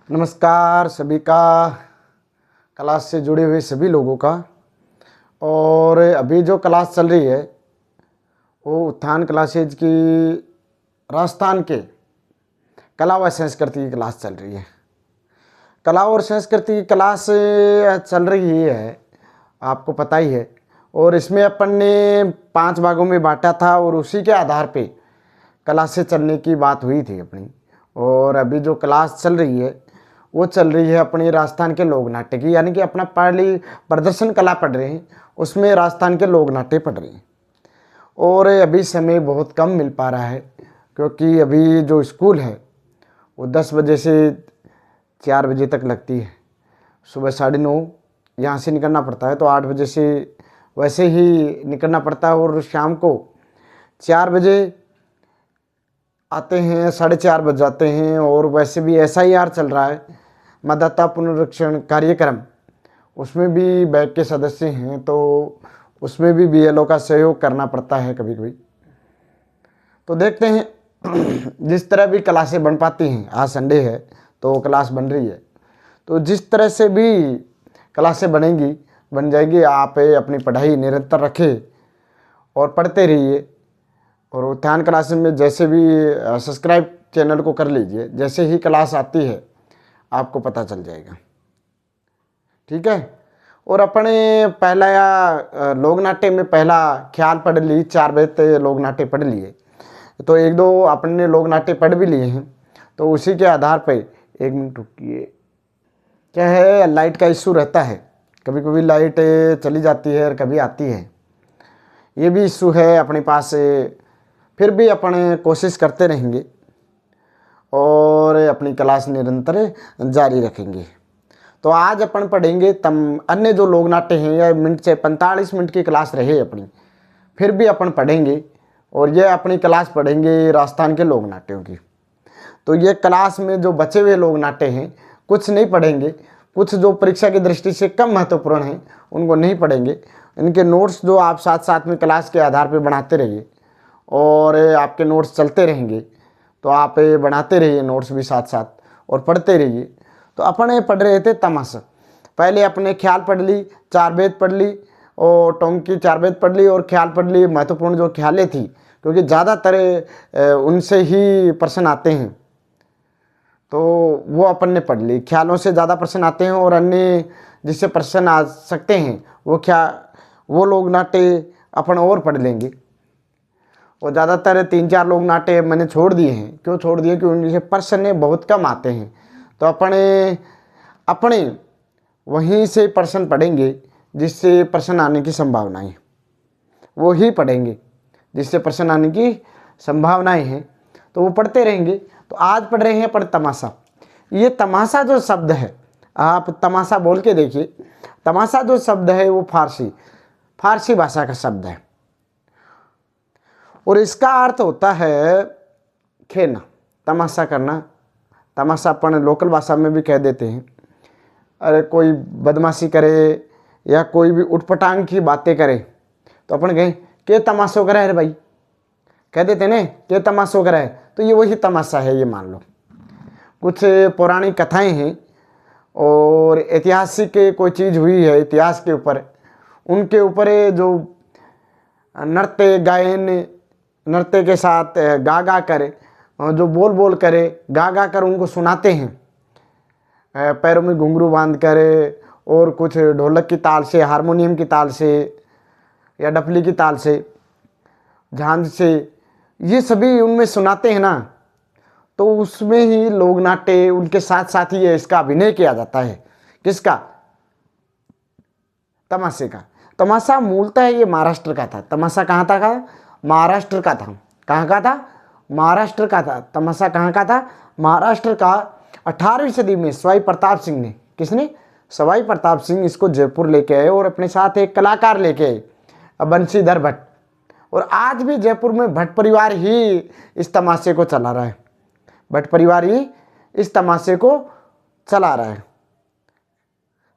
नमस्कार सभी का, क्लास से जुड़े हुए सभी लोगों का। और अभी जो क्लास चल रही है वो उत्थान क्लासेज की राजस्थान के कला व संस्कृति की क्लास चल रही है। कला और संस्कृति की क्लास चल रही है, आपको पता ही है। और इसमें अपन ने 5 भागों में बांटा था और उसी के आधार पे क्लासें चलने की बात हुई थी अपनी। और अभी जो क्लास चल रही है वो चल रही है अपनी राजस्थान के लोक नाट्य की, यानी कि अपना पहली प्रदर्शन कला पढ़ रहे हैं, उसमें राजस्थान के लोक नाट्य पढ़ रहे हैं। और अभी समय बहुत कम मिल पा रहा है क्योंकि अभी जो स्कूल है वो 10 बजे से 4 बजे तक लगती है। सुबह 9:30 यहाँ से निकलना पड़ता है, तो 8 बजे से वैसे ही निकलना पड़ता है। और शाम को 4 बजे आते हैं, 4:30 बज जाते हैं। और वैसे भी SIR चल रहा है, मतदाता पुनरीक्षण कार्यक्रम, उसमें भी बैक के सदस्य हैं, तो उसमें भी BLO का सहयोग करना पड़ता है कभी कभी। तो देखते हैं जिस तरह भी क्लासें बन पाती हैं। आज संडे है तो क्लास बन रही है, तो जिस तरह से भी क्लासें बन जाएगी। आप अपनी पढ़ाई निरंतर रखें और पढ़ते रहिए। और उत्थान क्लासेस में जैसे भी सब्सक्राइब चैनल को कर लीजिए, जैसे ही क्लास आती है आपको पता चल जाएगा, ठीक है। और अपने पहला लोक नाट्य में पहला ख्याल पढ़ ली, 4 बजे लोक नाट्य पढ़ लिए, तो 1-2 अपने लोक नाट्य पढ़ भी लिए हैं। तो उसी के आधार पर 1 मिनट रुकिए, क्या है, लाइट का इशू रहता है, कभी कभी लाइट चली जाती है और कभी आती है, ये भी इशू है अपने पास। फिर भी अपन कोशिश करते रहेंगे और अपनी क्लास निरंतर जारी रखेंगे। तो आज अपन पढ़ेंगे अन्य जो लोक नाट्य हैं, या मिनट से 45 मिनट की क्लास रहे अपनी, फिर भी अपन पढ़ेंगे। और ये अपनी क्लास पढ़ेंगे राजस्थान के लोक नाट्यों की। तो ये क्लास में जो बचे हुए लोक नाट्य हैं कुछ नहीं पढ़ेंगे, कुछ जो परीक्षा की दृष्टि से कम महत्वपूर्ण हैं उनको नहीं पढ़ेंगे। इनके नोट्स जो आप साथ साथ में क्लास के आधार पर बनाते रहिए और आपके नोट्स चलते रहेंगे, तो आप बनाते रहिए नोट्स भी साथ साथ और पढ़ते रहिए। तो अपन पढ़ रहे थे तमाशा। पहले अपने ख्याल पढ़ ली, 4 वेद पढ़ ली और टोंक की 4 वेद पढ़ ली और ख्याल पढ़ ली। महत्वपूर्ण जो ख्यालें थी, क्योंकि ज़्यादातर उनसे ही प्रश्न आते हैं, तो वो अपन ने पढ़ ली। ख्यालों से ज़्यादा प्रश्न आते हैं और अन्य जिससे प्रश्न आ सकते हैं वो लोक नाट्य अपन और पढ़ लेंगे। और ज़्यादातर 3-4 लोक नाट्य मैंने छोड़ दिए हैं। क्यों छोड़ दिए? क्योंकि उनसे प्रश्न बहुत कम आते हैं। तो अपने वहीं से प्रश्न पढ़ेंगे जिससे प्रश्न आने की संभावनाएं हैं, वो ही पढ़ेंगे जिससे प्रश्न आने की संभावनाएं हैं, तो वो पढ़ते रहेंगे। तो आज पढ़ रहे हैं अपन तमाशा। ये तमाशा जो शब्द है, आप तमाशा बोल के देखिए। तमाशा जो शब्द है वो फारसी भाषा का शब्द है और इसका अर्थ होता है खेलना, तमाशा करना। तमाशा अपन लोकल भाषा में भी कह देते हैं। अरे कोई बदमाशी करे या कोई भी उठपटांग की बातें करे तो अपन कहें के तमाशो करे रे भाई, कह देते ने के तमाशो करे, तो ये वही तमाशा है। ये मान लो कुछ पौराणिक कथाएं हैं और ऐतिहासिक कोई चीज़ हुई है इतिहास के ऊपर, उनके ऊपर जो नृत्य के साथ गा कर, जो बोल करे गा कर उनको सुनाते हैं, पैरों में घुंघरू बांध कर और कुछ ढोलक की ताल से, हारमोनियम की ताल से या डफली की ताल से, झांझ से, ये सभी उनमें सुनाते हैं ना। तो उसमें ही लोक नाट्य उनके साथ साथ ही इसका अभिनय किया जाता है। किसका? तमाशे का। तमाशा मूलतः ये महाराष्ट्र का था। तमाशा कहाँ था? महाराष्ट्र का था। कहाँ का था? महाराष्ट्र का था। तमाशा कहाँ का था? महाराष्ट्र का। 18वीं सदी में सवाई प्रताप सिंह ने, किसने? सवाई प्रताप सिंह इसको जयपुर लेके आए और अपने साथ एक कलाकार लेके आए, बंशीधर भट्ट। और आज भी जयपुर में भट्ट परिवार ही इस तमाशे को चला रहा है। भट्ट परिवार ही इस तमाशे को चला रहा है।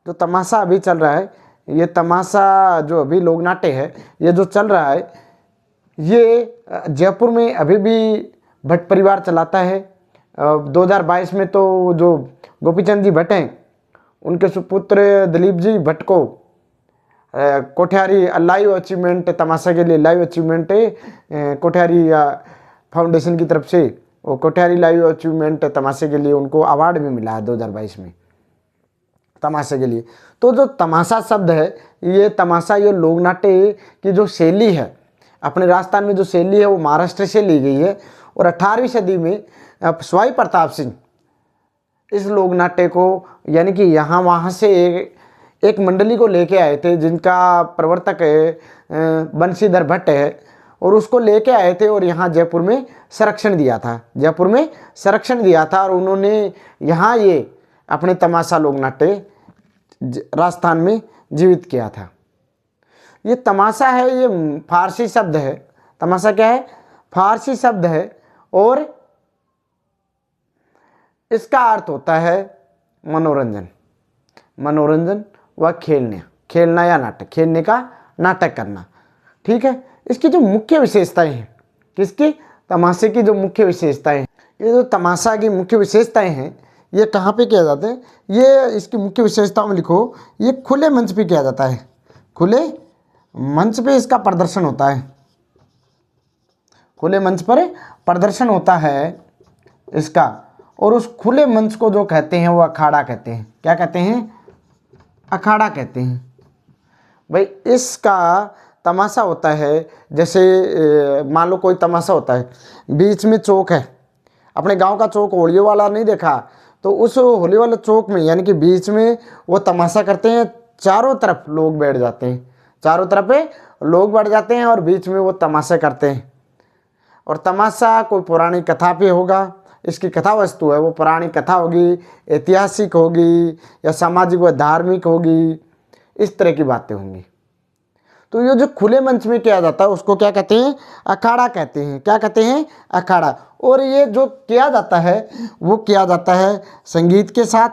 जो तमाशा अभी चल रहा है, ये तमाशा जो अभी लोक नाट्य है, ये जो चल रहा है, ये जयपुर में अभी भी भट्ट परिवार चलाता है। 2022 में तो जो गोपीचंद जी भट्ट हैं उनके सुपुत्र दिलीप जी भट्ट को कोठियारी लाइव अचीवमेंट तमाशा के लिए लाइव अचीवमेंट कोठियारी फाउंडेशन की तरफ से वो कोठियारी लाइव अचीवमेंट तमाशे के लिए उनको अवार्ड भी मिला है 2022 में तमाशे के लिए। तो जो तमाशा शब्द है, ये तमाशा, ये लोक नाट्य की जो शैली है, अपने राजस्थान में जो शैली है वो महाराष्ट्र से ली गई है। और 18वीं सदी में सवाई प्रताप सिंह इस लोक नाट्य को यानी कि यहाँ वहाँ से एक मंडली को लेके आए थे जिनका प्रवर्तक बंशीधर भट्ट है, और उसको लेके आए थे और यहाँ जयपुर में संरक्षण दिया था, जयपुर में संरक्षण दिया था। और उन्होंने यहाँ ये अपने तमाशा लोक नाट्य राजस्थान में जीवित किया था। ये तमाशा है, ये फारसी शब्द है। तमाशा क्या है? फारसी शब्द है, और इसका अर्थ होता है मनोरंजन, मनोरंजन व खेलना या नाटक, खेलने का नाटक करना। ठीक है। इसकी जो मुख्य विशेषताएं हैं, किसकी? तमाशे की जो मुख्य विशेषताएं हैं, ये जो तमाशा की मुख्य विशेषताएं हैं, ये कहाँ पे किया जाता है? ये इसकी मुख्य विशेषताओं में लिखो, ये खुले मंच पे किया जाता है, खुले मंच पे इसका प्रदर्शन होता है, खुले मंच पर प्रदर्शन होता है इसका। और उस खुले मंच को जो कहते हैं वो अखाड़ा कहते हैं। क्या कहते हैं? अखाड़ा कहते हैं। भाई इसका तमाशा होता है, जैसे मान लो कोई तमाशा होता है, बीच में चौक है, अपने गांव का चौक होली वाला नहीं देखा, तो उस होली वाले चौक में यानी कि बीच में वो तमाशा करते हैं, चारों तरफ लोग बैठ जाते हैं, चारों तरफ लोग बैठ जाते हैं और बीच में वो तमाशा करते हैं। और तमाशा कोई पुरानी कथा पे होगा, इसकी कथा वस्तु है वो पुरानी कथा होगी, ऐतिहासिक होगी, या सामाजिक व धार्मिक होगी, इस तरह की बातें होंगी। तो ये जो खुले मंच में किया जाता है उसको क्या कहते हैं? अखाड़ा कहते हैं। क्या कहते हैं? अखाड़ा। और ये जो किया जाता है वो किया जाता है संगीत के साथ,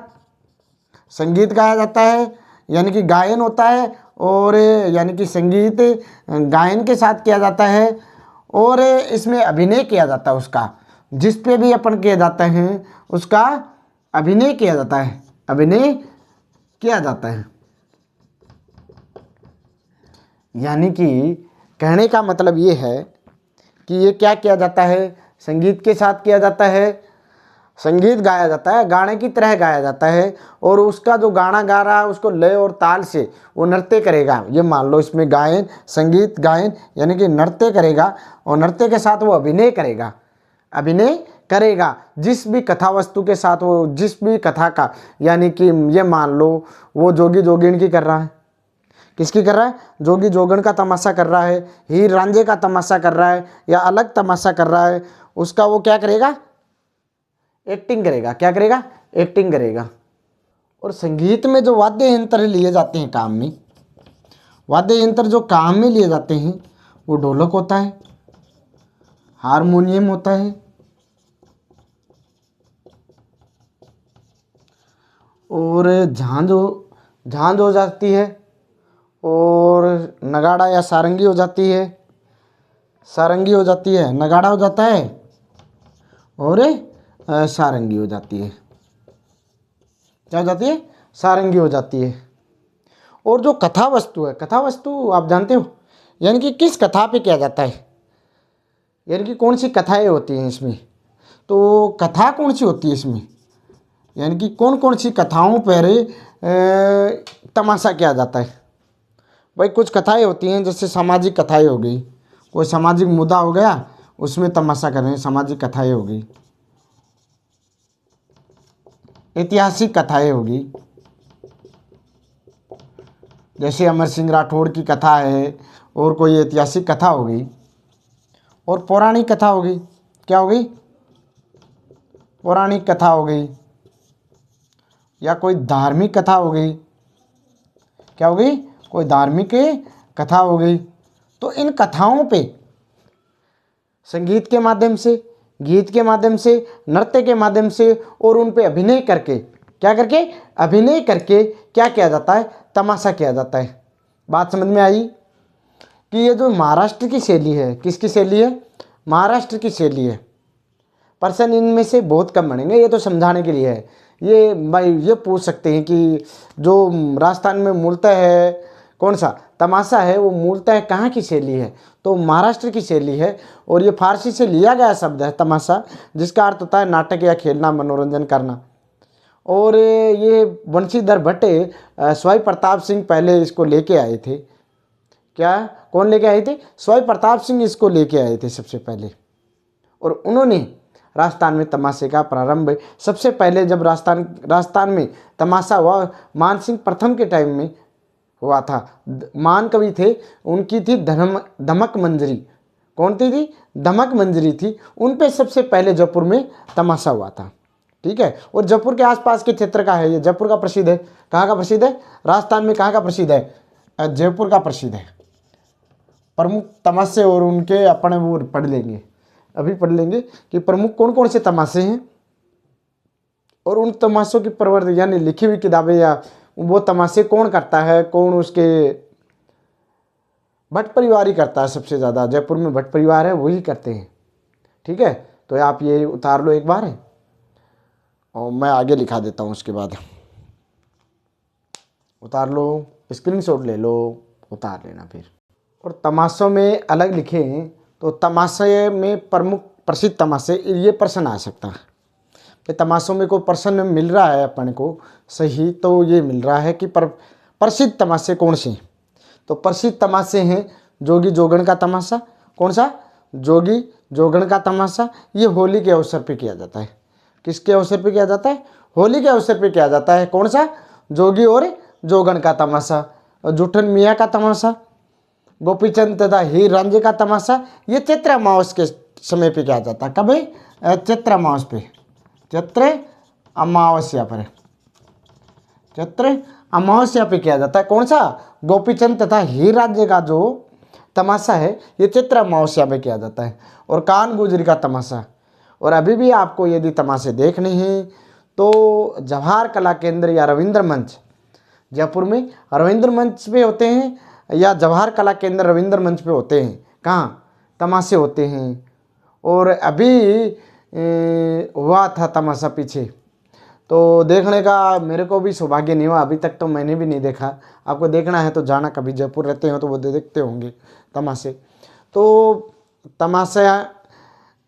संगीत गाया जाता है, यानी कि गायन होता है, और यानी कि संगीत गायन के साथ किया जाता है, और इसमें अभिनय किया जाता है उसका, जिस पे भी अपन किया जाता है उसका अभिनय किया जाता है, अभिनय किया जाता है। यानी कि कहने का मतलब ये है कि ये क्या किया जाता है? संगीत के साथ किया जाता है, संगीत गाया जाता है, गाने की तरह गाया जाता है, और उसका जो गाना गा रहा है उसको लय और ताल से वो नृत्य करेगा। ये मान लो इसमें गायन, संगीत गायन यानी कि नृत्य करेगा, और नृत्य के साथ वो अभिनय करेगा, अभिनय करेगा जिस भी कथा वस्तु के साथ, वो जिस भी कथा का, यानी कि ये मान लो वो जोगी जोगिन की कर रहा है, किसकी कर रहा है? जोगी जोगन का तमाशा कर रहा है, हीर रांझे का तमाशा कर रहा है, या अलग तमाशा कर रहा है, उसका वो क्या करेगा? एक्टिंग करेगा। क्या करेगा? एक्टिंग करेगा। और संगीत में जो वाद्य यंत्र लिए जाते हैं काम में, वाद्य यंत्र जो काम में लिए जाते हैं वो ढोलक होता है, हारमोनियम होता है, और झांझ हो जाती है, और नगाड़ा या सारंगी हो जाती है, सारंगी हो जाती है, नगाड़ा हो जाता है, और सारंगी हो जाती है। क्या हो जाती है? सारंगी हो जाती है। और जो कथा वस्तु है, कथा वस्तु आप जानते हो, यानी कि किस कथा पे किया जाता है, यानी कि कौन सी कथाएं होती हैं इसमें, तो कथा कौन सी होती है इसमें, यानी कि कौन कौन सी कथाओं पर तमाशा किया जाता है। भाई कुछ कथाएं होती हैं, जैसे सामाजिक कथाएं हो गई, कोई सामाजिक मुद्दा हो गया उसमें तमाशा कर रहे हैं, सामाजिक कथाएं होगी, ऐतिहासिक कथाएं होगी, जैसे अमर सिंह राठौड़ की कथा है, और कोई ऐतिहासिक कथा हो गई, और पौराणिक कथा हो गई। क्या हो गई? पौराणिक कथा हो गई, या कोई धार्मिक कथा हो गई। क्या हो गई? कोई धार्मिक कथा हो गई। तो इन कथाओं पे संगीत के माध्यम से, गीत के माध्यम से, नृत्य के माध्यम से, और उन पे अभिनय करके, क्या करके? अभिनय करके क्या किया जाता है? तमाशा किया जाता है। बात समझ में आई कि ये जो महाराष्ट्र की शैली है, किसकी शैली है? महाराष्ट्र की शैली है। पर्सन इनमें से बहुत कम बनेंगे। ये तो समझाने के लिए है। ये भाई ये पूछ सकते हैं कि जो राजस्थान में मूलतः है कौन सा तमाशा है, वो मूलतः कहाँ की शैली है, तो महाराष्ट्र की शैली है। और ये फारसी से लिया गया शब्द है तमाशा, जिसका अर्थ होता है नाटक या खेलना, मनोरंजन करना। और ये बंशीधर भट्ट स्वाई प्रताप सिंह पहले इसको लेके आए थे। क्या कौन लेके आए थे? स्वाई प्रताप सिंह इसको लेके आए थे सबसे पहले। और उन्होंने राजस्थान में तमाशे का प्रारंभ सबसे पहले जब राजस्थान में तमाशा हुआ, मान सिंह प्रथम के टाइम में हुआ था। मान कवि थे, उनकी थी धमक मंजरी। कौन थी? धमक मंजरी थी। उन पे सबसे पहले जयपुर में तमाशा हुआ था। ठीक है। और जयपुर के आसपास के क्षेत्र का है ये। जयपुर का प्रसिद्ध है। कहाँ का प्रसिद्ध है? राजस्थान में कहाँ का प्रसिद्ध है? जयपुर का प्रसिद्ध है। प्रमुख तमाशे और उनके अपने वो पढ़ लेंगे, अभी पढ़ लेंगे कि प्रमुख कौन कौन से तमाशे हैं और उन तमाशों की प्रवृत्ति, यानी लिखी हुई किताबें या वो तमाशे कौन करता है, कौन उसके भट्ट परिवार ही करता है सबसे ज़्यादा। जयपुर में भट्ट परिवार है, वही करते हैं। ठीक है। तो आप ये उतार लो एक बार है और मैं आगे लिखा देता हूँ। उसके बाद उतार लो, स्क्रीनशॉट ले लो, उतार लेना फिर। और तमाशों में अलग लिखें तो तमाशे में प्रमुख प्रसिद्ध तमाशे, ये प्रश्न आ सकता है कि तमाशों में कोई प्रश्न मिल रहा है अपन को सही, तो ये मिल रहा है कि प्रसिद्ध तमाशे कौन से? तो प्रसिद्ध तमाशे हैं जोगी जोगण का तमाशा। कौन सा? जोगी जोगण का तमाशा। ये होली के अवसर पे किया जाता है। किसके अवसर पे किया जाता है? होली के अवसर पे किया जाता है। कौन सा? जोगी और जोगण का तमाशा। जूठन मियाँ का तमाशा, गोपीचंद तथा हीर रांझे का तमाशा, ये चैत्र अमावस के समय पे किया जाता है। कब है? चैत्र अमावस पे, चैत्र अमावस्या पर, चैत्र अमावस्या पे किया जाता है। कौन सा? गोपीचंद तथा हीर रांझे का जो तमाशा है ये चैत्र अमावस्या में किया जाता है। और कान गुजरी का तमाशा। और अभी भी आपको यदि तमाशे देखने हैं तो जवाहर कला केंद्र या रविंद्र मंच, जयपुर में रविंद्र मंच पे होते हैं या जवाहर कला केंद्र रविंद्र मंच पे होते हैं। कहाँ तमाशे होते हैं। और अभी हुआ था तमाशा पीछे, तो देखने का मेरे को भी सौभाग्य नहीं हुआ, अभी तक तो मैंने भी नहीं देखा। आपको देखना है तो जाना, कभी जयपुर रहते हो तो वो देखते होंगे तमाशे। तो तमाशा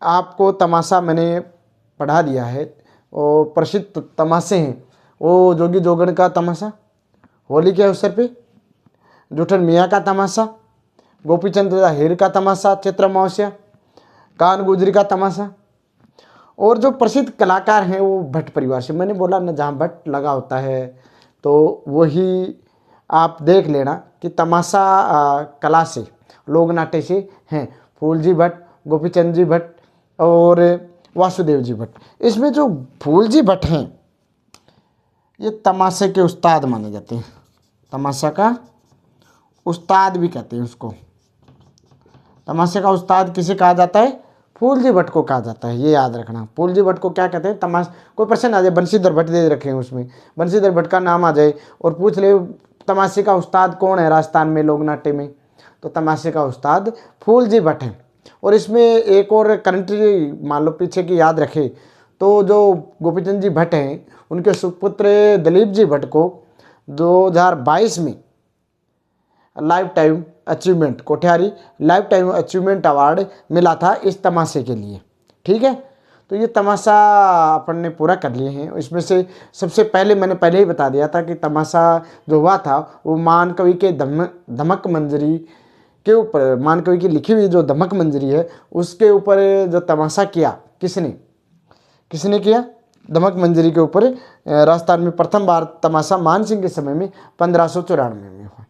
आपको तमाशा मैंने पढ़ा दिया है। और प्रसिद्ध तमाशे हैं वो जोगी जोगण का तमाशा होली के अवसर पे, जूठन मियाँ का तमाशा, गोपीचंद हीर का तमाशा चैत्र अमावस्या, कान गुजरी का तमाशा। और जो प्रसिद्ध कलाकार हैं वो भट्ट परिवार से, मैंने बोला ना जहाँ भट्ट लगा होता है तो वही आप देख लेना कि तमाशा कला से, लोक नाट्य से हैं फूलजी भट्ट, गोपीचंद जी भट्ट और वासुदेव जी भट्ट। इसमें जो फूलजी भट्ट हैं ये तमाशे के उस्ताद माने जाते हैं। तमाशा का उस्ताद भी कहते हैं उसको। तमाशे का उस्ताद किसे कहा जाता है? फूलजी भट्ट को कहा जाता है। ये याद रखना। फूलजी भट्ट को क्या कहते हैं? कोई प्रश्न आ जाए, बंशीधर भट्ट दे रखे हैं उसमें, बंशीधर भट्ट का नाम आ जाए और पूछ ले तमाशे का उस्ताद कौन है राजस्थान में लोक नाट्य में, तो तमाशे का उस्ताद फूलजी भट्ट है। और इसमें एक और कंट्री मान लो पीछे की याद रखे तो जो गोपीचंद जी भट्ट हैं उनके सुपुत्र दिलीप जी भट्ट को 2022 में लाइफ टाइम अचीवमेंट, कोठियारी लाइफ टाइम अचीवमेंट अवार्ड मिला था इस तमाशे के लिए। ठीक है। तो ये तमाशा अपन ने पूरा कर लिए हैं। इसमें से सबसे पहले मैंने पहले ही बता दिया था कि तमाशा जो हुआ था वो मान कवि के धमक मंजरी के ऊपर, मान कवि की लिखी हुई जो धमक मंजरी है उसके ऊपर जो तमाशा किया, किसने किया? धमक मंजरी के ऊपर राजस्थान में प्रथम बार तमाशा मान सिंह के समय में 1594 में हुआ।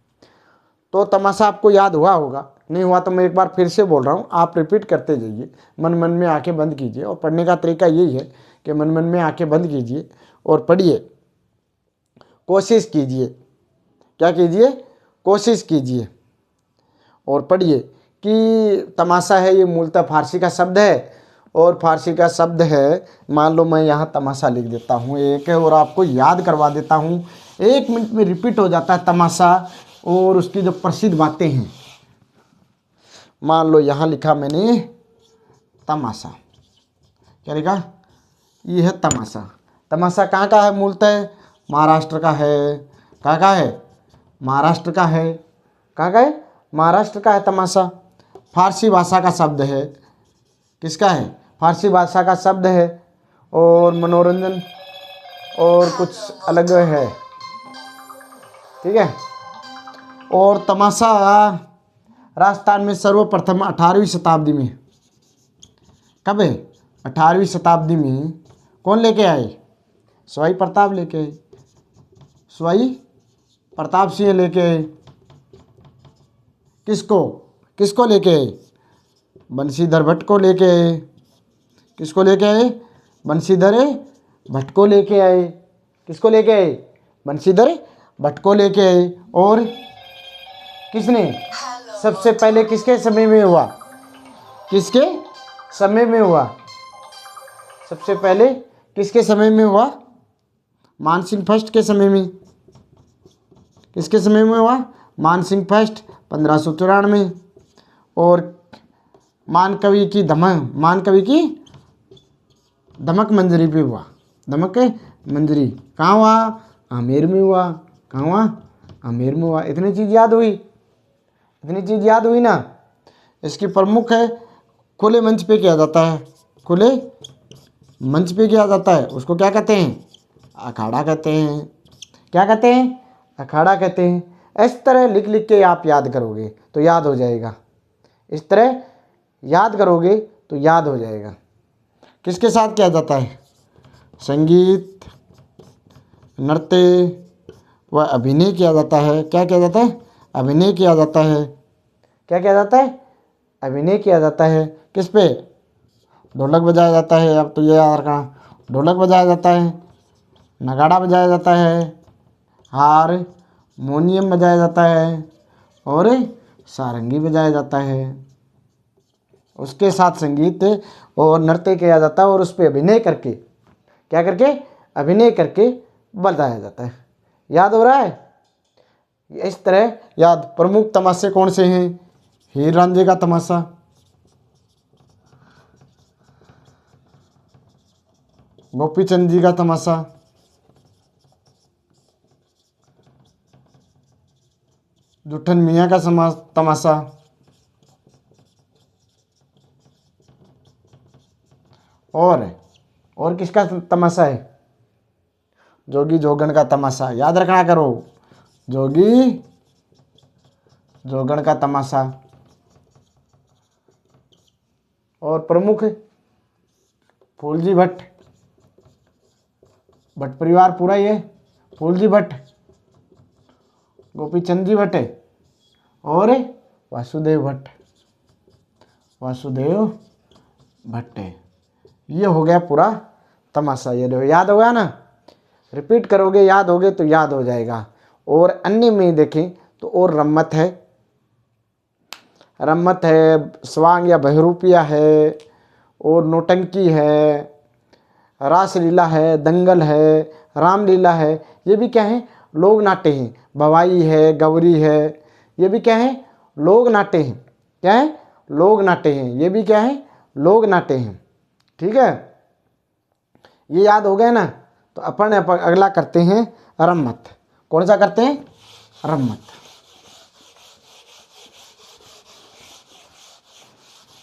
तो तमाशा आपको याद हुआ होगा, नहीं हुआ तो मैं एक बार फिर से बोल रहा हूँ, आप रिपीट करते जाइए, मन मन में आंखें बंद कीजिए। और पढ़ने का तरीका यही है कि मन मन में आंखें बंद कीजिए और पढ़िए, कोशिश कीजिए। क्या कीजिए? कोशिश कीजिए और पढ़िए कि तमाशा है ये मूलतः फारसी का शब्द है। और फारसी का शब्द है, मान लो मैं यहाँ तमाशा लिख देता हूँ एक और आपको याद करवा देता हूँ, 1 मिनट में रिपीट हो जाता है तमाशा और उसकी जो प्रसिद्ध बातें हैं। मान लो यहाँ लिखा मैंने तमाशा, क्या लिखा, ये है तमाशा। तमाशा कहाँ का है मूलतः, महाराष्ट्र का है। कहाँ का है, महाराष्ट्र का है। कहाँ का है, महाराष्ट्र का है तमाशा। फारसी भाषा का शब्द है। किसका है, फारसी भाषा का शब्द है। और मनोरंजन और कुछ अलग है, ठीक है। और तमाशा राजस्थान में सर्वप्रथम 18वीं शताब्दी में, कब है, 18वीं शताब्दी में कौन लेके आए, सवाई प्रताप लेके आए। सवाई प्रताप सिंह लेके आए। किसको, किसको लेके आए, बंशीधर भट्ट को लेके आए। किसको लेके आए, बंशीधर भट्ट को लेके आए। किसको लेके आए, बंशीधर भट्ट को लेके आए। और किसने सबसे पहले, किसके समय में हुआ, किसके समय में हुआ, सबसे पहले किसके समय में हुआ, मानसिंह फर्स्ट के समय में। किसके समय में हुआ, मानसिंह फर्स्ट 1594। और मानकवि की धमक मंजरी पे हुआ। धमक मंजरी कहाँ हुआ, आमेर में हुआ। कहाँ हुआ, आमेर में हुआ। इतनी चीज़ याद हुई, इतनी चीज़ याद हुई ना। इसकी प्रमुख है, खुले मंच पे किया जाता है। खुले मंच पे किया जाता है, उसको क्या कहते हैं, अखाड़ा कहते हैं। क्या कहते हैं, अखाड़ा कहते हैं। इस तरह लिख लिख के आप याद करोगे तो याद हो जाएगा। इस तरह याद करोगे तो याद हो जाएगा। किसके साथ किया जाता है, संगीत, नृत्य व अभिनय किया जाता है। क्या किया जाता है, अभिनय किया जाता है। क्या किया जाता है, अभिनय किया जाता है। किस पे, ढोलक बजाया जाता है। अब तो ये याद रखना, ढोलक बजाया जाता है, नगाड़ा बजाया जाता है, हारमोनियम बजाया जाता है और सारंगी बजाया जाता है। उसके साथ संगीत और नृत्य किया जाता है और उस पर अभिनय करके, क्या करके, अभिनय करके बजाया जाता है। याद हो रहा है, इस तरह याद। प्रमुख तमाशे कौन से हैं, हीर रांझे का तमाशा, गोपीचंद जी का तमाशा, जुठन मियाँ का तमाशा, और किसका तमाशा है, जोगी जोगण का तमाशा। याद रखना करो, जोगी जोगण का तमाशा। और प्रमुख फूलजी भट्ट, भट्ट परिवार पूरा ही है। फूलजी भट्ट, गोपीचंद जी भट्ट और वासुदेव भट्ट, वासुदेव भट्ट। ये हो गया पूरा तमाशा। ये देखो याद हो गया ना, रिपीट करोगे याद होगे तो याद हो जाएगा। और अन्य में देखें तो और रम्मत है, रम्मत है, स्वांग या बहरूपिया है, और नौटंकी है, रासलीला है, दंगल है, रामलीला है। ये भी क्या है, लोक नाट्य हैं। भवाई है, गौरी है, ये भी क्या है, लोक नाट्य हैं। क्या है, लोक नाट्य हैं। ये भी क्या है, लोक नाट्य हैं। ठीक है, ये याद हो गया ना। तो अपन अगला करते हैं रम्मत। कौन सा करते हैं, रम्मत।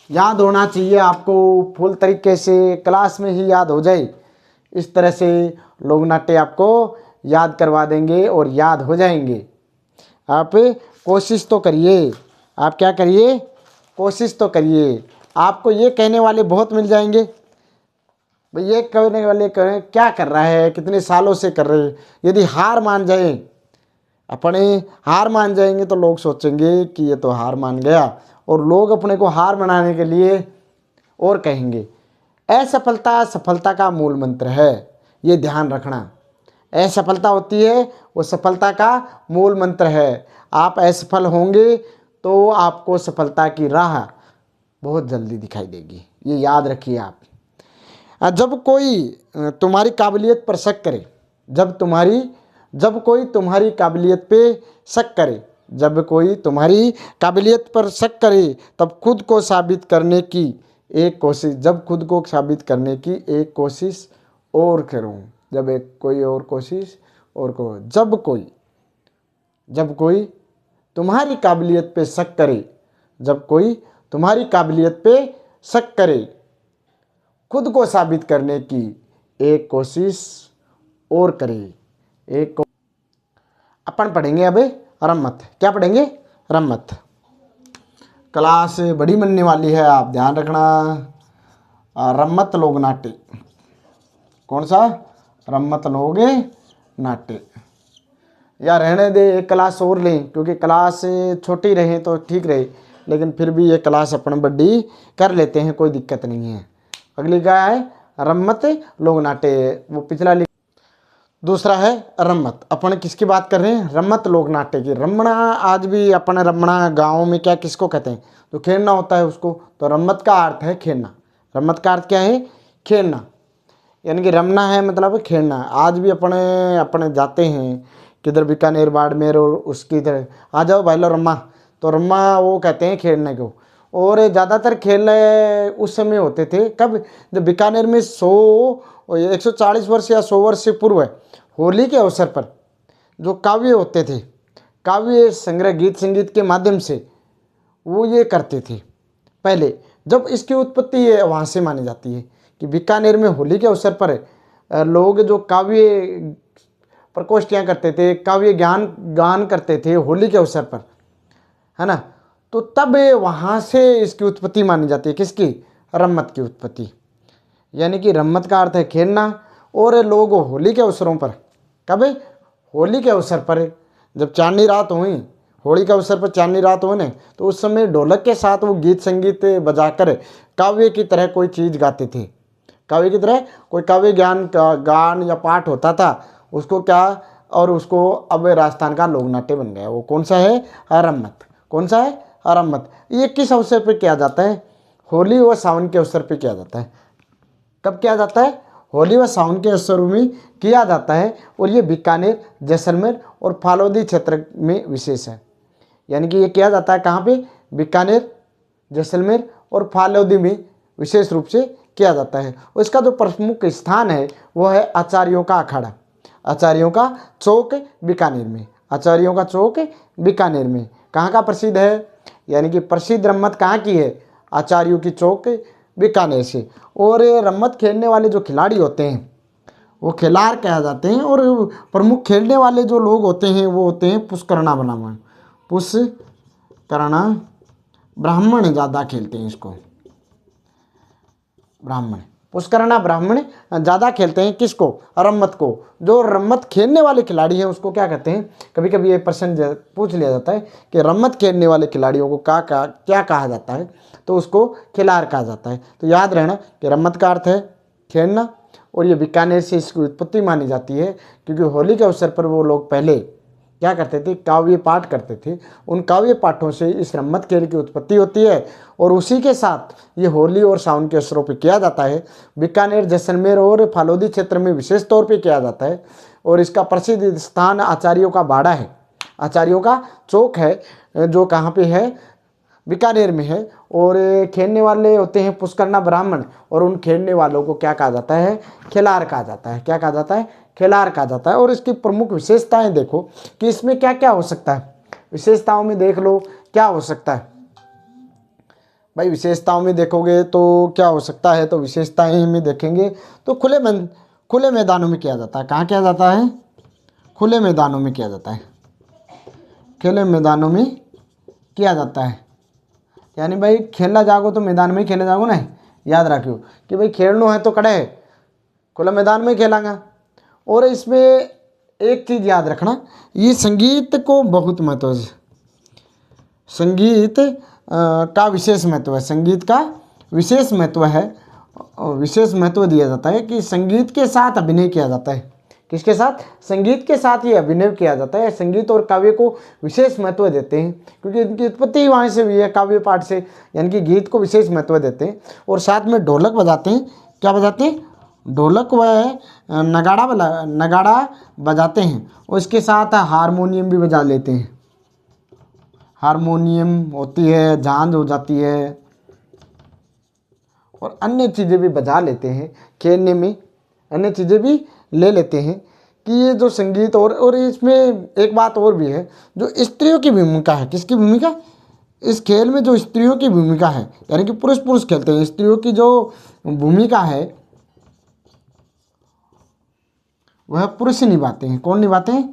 याद होना चाहिए आपको, फुल तरीके से क्लास में ही याद हो जाए। इस तरह से लोक नाट्य आपको याद करवा देंगे और याद हो जाएंगे। आप कोशिश तो करिए, आप क्या करिए, कोशिश तो करिए। आपको ये कहने वाले बहुत मिल जाएंगे, भाई ये कहने वाले कहें क्या कर रहा है, कितने सालों से कर रहे हैं। यदि हार मान जाए, अपने हार मान जाएंगे तो लोग सोचेंगे कि ये तो हार मान गया, और लोग अपने को हार मनाने के लिए और कहेंगे। असफलता सफलता का मूल मंत्र है, ये ध्यान रखना। असफलता होती है वो सफलता का मूल मंत्र है। आप असफल होंगे तो आपको सफलता की राह बहुत जल्दी दिखाई देगी, ये याद रखिए आप। जब कोई तुम्हारी काबिलियत पर शक करे, जब कोई तुम्हारी काबिलियत पे शक करे, जब कोई तुम्हारी काबिलियत पर शक करे, तब खुद को साबित करने की एक कोशिश, जब खुद को साबित करने की एक कोशिश और करूं, जब एक कोई और कोशिश और करो, जब कोई तुम्हारी काबिलियत पे शक करे, जब कोई तुम्हारी काबिलियत पे शक करे, खुद को साबित करने की एक कोशिश और करे। अपन पढ़ेंगे अब रम्मत। क्या पढ़ेंगे? रम्मत। क्लास बड़ी बनने वाली है, आप ध्यान रखना। रम्मत लोक नाट्य। कौन सा? रम्मत लोक नाट्य। या रहने दे, एक क्लास और लें, क्योंकि क्लास छोटी रहे तो ठीक रहे, लेकिन फिर भी ये क्लास अपन बड़ी कर लेते हैं, कोई दिक्कत नहीं है। अगली क्या है? रम्मत लोक नाट्य। वो पिछला दूसरा है रम्मत। अपन किसकी बात कर रहे हैं? रम्मत लोक नाट्य की। रमणा, आज भी अपन रमणा गाँव में क्या किसको कहते हैं? तो खेलना होता है उसको, तो रम्मत का अर्थ है खेलना। रम्मत का अर्थ क्या है? खेलना, यानी कि रमना है मतलब खेलना। आज भी अपने जाते हैं किधर, बीकानेर, बाड़मेर और उसकी तरह, आ जाओ भाई लो रम्मा, तो रम्मा वो कहते हैं खेलने को। और ज़्यादातर खेल उस समय होते थे कब? जब बीकानेर में 140 वर्ष या 100 वर्ष से पूर्व होली के अवसर पर जो काव्य होते थे, काव्य संग्रह गीत संगीत के माध्यम से वो ये करते थे पहले। जब इसकी उत्पत्ति वहाँ से मानी जाती है कि बीकानेर में होली के अवसर पर लोग जो काव्य प्रकोष्ठियाँ करते थे, काव्य गान करते थे होली के अवसर पर, है ना, तो तब वहाँ से इसकी उत्पत्ति मानी जाती है। किसकी? रम्मत की उत्पत्ति। यानी कि रम्मत का अर्थ है खेलना। और लोग होली के अवसरों पर, कब? होली के अवसर पर, जब चांदनी रात हुई, होली के अवसर पर चांदनी रात हो ने, तो उस समय ढोलक के साथ वो गीत संगीत बजाकर काव्य की तरह कोई चीज़ गाते थे। काव्य की तरह कोई काव्य ज्ञान का गान या पाठ होता था, उसको क्या, और उसको अब राजस्थान का लोक नाट्य बन गया। वो कौन सा है? रम्मत। कौन सा है? रम्मत। ये किस अवसर पर किया जाता है? होली व सावन के अवसर पर किया जाता है। कब किया जाता है? होली व सावन के अवसर में किया जाता है। और ये बीकानेर, जैसलमेर और फालोदी क्षेत्र में विशेष है। यानी कि ये किया जाता है कहाँ पे? बीकानेर, जैसलमेर और फालोदी में विशेष रूप से किया जाता है। और इसका जो प्रमुख स्थान है वो है आचार्यों का अखाड़ा, आचार्यों का चौक बीकानेर में। आचार्यों का चौक बीकानेर में कहाँ का प्रसिद्ध है? यानी कि प्रसिद्ध रम्मत कहाँ की है? आचार्यों की चौक बीकानेर से। और रम्मत खेलने वाले जो खिलाड़ी होते हैं वो खिलाड़ कहा जाते हैं। और प्रमुख खेलने वाले जो लोग होते हैं वो होते हैं पुष्करणा ब्राह्मण। पुष्करणा ब्राह्मण ज़्यादा खेलते हैं इसको, ब्राह्मण। पुष्करणा ब्राह्मण ज़्यादा खेलते हैं किसको? रम्मत को। जो रम्मत खेलने वाले खिलाड़ी हैं उसको क्या कहते हैं? कभी कभी ये प्रश्न पूछ लिया जाता है कि रम्मत खेलने वाले खिलाड़ियों को क्या कहा जाता है, तो उसको खिलाड़ कहा जाता है। तो याद रहना कि रम्मत का अर्थ है खेलना। और ये बीकानेर से इसकी उत्पत्ति मानी जाती है, क्योंकि होली के अवसर पर वो लोग पहले क्या करते थे? काव्य पाठ करते थे। उन काव्य पाठों से इस रम्मत खेल की उत्पत्ति होती है। और उसी के साथ ये होली और सावन के अवसरों पर किया जाता है। बीकानेर, जैसलमेर और फालोदी क्षेत्र में विशेष तौर पे किया जाता है। और इसका प्रसिद्ध स्थान आचार्यों का बाड़ा है, आचार्यों का चौक है, जो कहाँ पे है? बीकानेर में है। और खेलने वाले होते हैं पुष्करणा ब्राह्मण। और उन खेलने वालों को क्या कहा जाता है? खिलाड़ कहा जाता है। क्या कहा जाता है? खिलाड़ कहा जाता है। और इसकी प्रमुख विशेषताएं देखो कि इसमें क्या क्या हो सकता है। विशेषताओं में देख लो क्या हो सकता है भाई। विशेषताओं में देखोगे तो क्या हो सकता है, तो विशेषताएं में देखेंगे तो खुले मैदानों में किया जाता है। कहाँ किया जाता है? खुले मैदानों में किया जाता है। खुले मैदानों में किया जाता है। यानी भाई खेलना जागो तो मैदान में ही खेले जागो ना। याद रखियो कि भाई खेलनो है तो कड़े खुला मैदान में खेलांगा। और इसमें एक चीज़ याद रखना, ये संगीत को बहुत महत्व है। संगीत का विशेष महत्व है। संगीत का विशेष महत्व है। विशेष महत्व दिया जाता है कि संगीत के साथ अभिनय किया जाता है। किसके साथ? संगीत के साथ ये अभिनय किया जाता है। संगीत और काव्य को विशेष महत्व देते हैं, क्योंकि इनकी उत्पत्ति ही वहाँ से हुई है, काव्य पाठ से। यानी कि गीत को विशेष महत्व देते हैं। और साथ में ढोलक बजाते हैं। क्या बजाते हैं? ढोलक व नगाड़ा बजाते हैं। और इसके साथ हारमोनियम भी बजा लेते हैं। हारमोनियम होती है, झांझ हो जाती है, और अन्य चीज़ें भी बजा लेते हैं खेलने में, अन्य चीज़ें भी ले लेते हैं कि ये जो संगीत और इसमें एक बात और भी है, जो स्त्रियों की भूमिका है, किसकी भूमिका, इस खेल में जो स्त्रियों की भूमिका है, यानी कि पुरुष पुरुष खेलते हैं, स्त्रियों की जो भूमिका है वह पुरुष ही निभाते हैं। कौन निभाते हैं,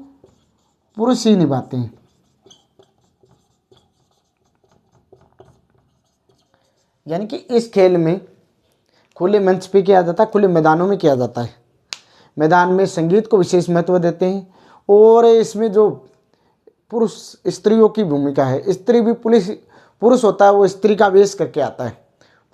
पुरुष ही निभाते हैं। यानी कि इस खेल में खुले मंच पे किया जाता है, खुले मैदानों में किया जाता है, मैदान में संगीत को विशेष महत्व देते हैं। और इसमें जो पुरुष स्त्रियों की भूमिका है, स्त्री भी पुरुष होता है, वो स्त्री का वेश करके आता है,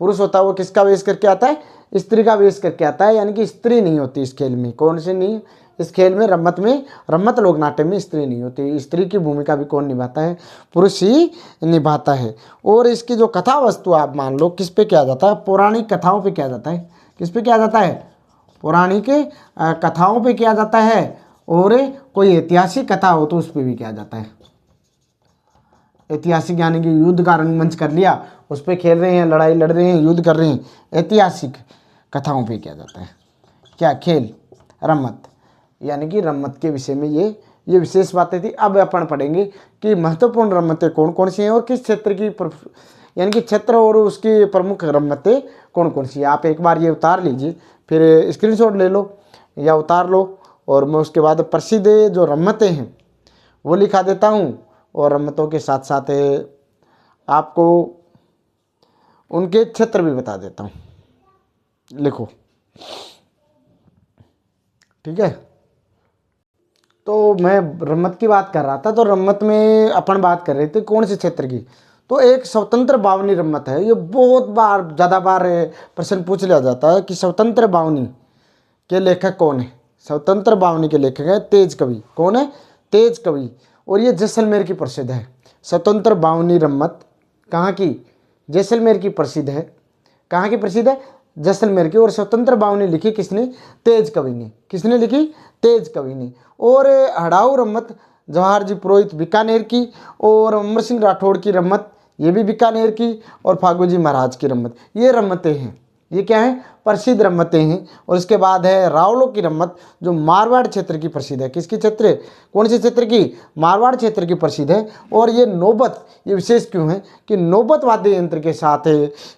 पुरुष होता है वो किसका वेश करके आता है, स्त्री का वेश करके आता है। यानी कि स्त्री नहीं होती इस खेल में। कौन सी नहीं, इस खेल में रम्मत लोक नाट्य में स्त्री नहीं होती। स्त्री की भूमिका भी कौन निभाता है, पुरुष ही निभाता है। और इसकी जो कथा वस्तु आप मान लो किस पे किया जाता है, पौराणिक कथाओं पे किया जाता है। किस पे किया जाता है, पौराणिक कथाओं पे किया जाता है। और कोई ऐतिहासिक कथा हो तो उस पर भी किया जाता है। ऐतिहासिक यानी कि युद्ध का रंगमंच कर लिया, उस पर खेल रहे हैं, लड़ाई लड़ रहे हैं, युद्ध कर रहे हैं, ऐतिहासिक कथाओं पे किया जाता है क्या, खेल, रम्मत। यानी कि रम्मत के विषय में ये विशेष बातें थी। अब अपन पढ़ेंगे कि महत्वपूर्ण रम्मतें कौन कौन सी हैं और किस क्षेत्र की यानी कि क्षेत्र और उसकी प्रमुख रम्मतें कौन कौन सी हैं। आप एक बार ये उतार लीजिए, फिर स्क्रीनशॉट ले लो या उतार लो, और मैं उसके बाद प्रसिद्ध जो रम्मतें हैं वो लिखा देता हूँ, और रम्मतों के साथ साथ आपको उनके क्षेत्र भी बता देता हूँ। लिखो, ठीक है। तो मैं रम्मत की बात कर रहा था, तो रम्मत में अपन बात कर रहे थे कौन से क्षेत्र की, तो एक स्वतंत्र बावनी रम्मत है। ये बहुत बार, ज़्यादा बार प्रश्न पूछ लिया जाता है कि स्वतंत्र बावनी के लेखक कौन है। स्वतंत्र बावनी के लेखक है तेज कवि। कौन है, तेज कवि। और ये जैसलमेर की प्रसिद्ध है। स्वतंत्र बावनी रम्मत कहाँ की, जैसलमेर की प्रसिद्ध है। कहाँ की प्रसिद्ध है, जैसलमेर की। और स्वतंत्र बावनी लिखी किसने, तेज कवि ने। किसने लिखी, तेज कवि ने। और हड़ाऊ रम्मत जवाहर जी पुरोहित बीकानेर की, और अमर सिंह राठौड़ की रम्मत ये भी बीकानेर की, और फागू जी महाराज की रम्मत। ये रम्मतें हैं, ये क्या है, प्रसिद्ध रम्मतें हैं। और इसके बाद है रावलों की रम्मत, जो मारवाड़ क्षेत्र की प्रसिद्ध है। किसकी क्षेत्र, कौन से क्षेत्र की, मारवाड़ क्षेत्र की प्रसिद्ध है। और ये नौबत, ये विशेष क्यों है कि नौबत वाद्य यंत्र के साथ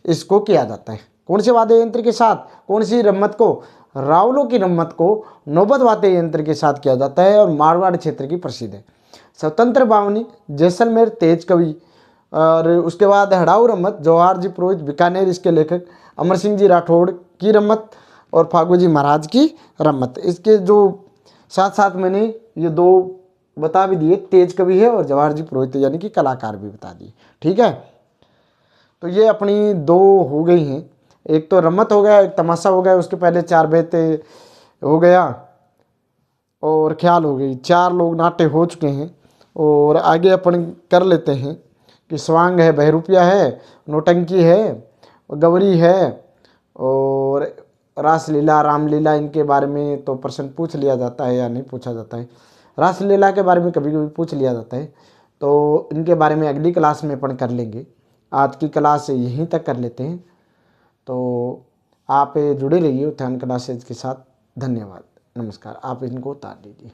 इसको किया जाता है। कौन से वाद्य यंत्र के साथ, कौन सी रम्मत को, रावलों की रम्मत को नौबत वाद्य यंत्र के साथ किया जाता है, और मारवाड़ क्षेत्र की प्रसिद्ध है। स्वतंत्र बावनी जैसलमेर तेज कवि, और उसके बाद हड़ाऊ रम्मत जवाहर जी पुरोहित बीकानेर, इसके लेखक अमर सिंह जी राठौड़ की रम्मत, और फागू जी महाराज की रम्मत। इसके जो साथ साथ मैंने ये दो बता भी दिए, तेज कवि है और जवाहर जी पुरोहित यानी कि कलाकार भी बता दिए। ठीक है, तो ये अपनी दो हो गई हैं, एक तो रम्मत हो गया, एक तमाशा हो गया, उसके पहले चार बेत हो गया, और ख्याल हो गई। चार लोग नाट्य हो चुके हैं। और आगे अपन कर लेते हैं कि स्वांग है, बहरूपिया है, नौटंकी है, गौरी है, और रासलीला, रामलीला, इनके बारे में तो प्रश्न पूछ लिया जाता है या नहीं पूछा जाता है। रासलीला के बारे में कभी कभी पूछ लिया जाता है, तो इनके बारे में अगली क्लास में अपन कर लेंगे। आज की क्लास यहीं तक कर लेते हैं। तो आप जुड़े रहिए उत्थान क्लासेज के साथ। धन्यवाद, नमस्कार। आप इनको उतार लीजिए।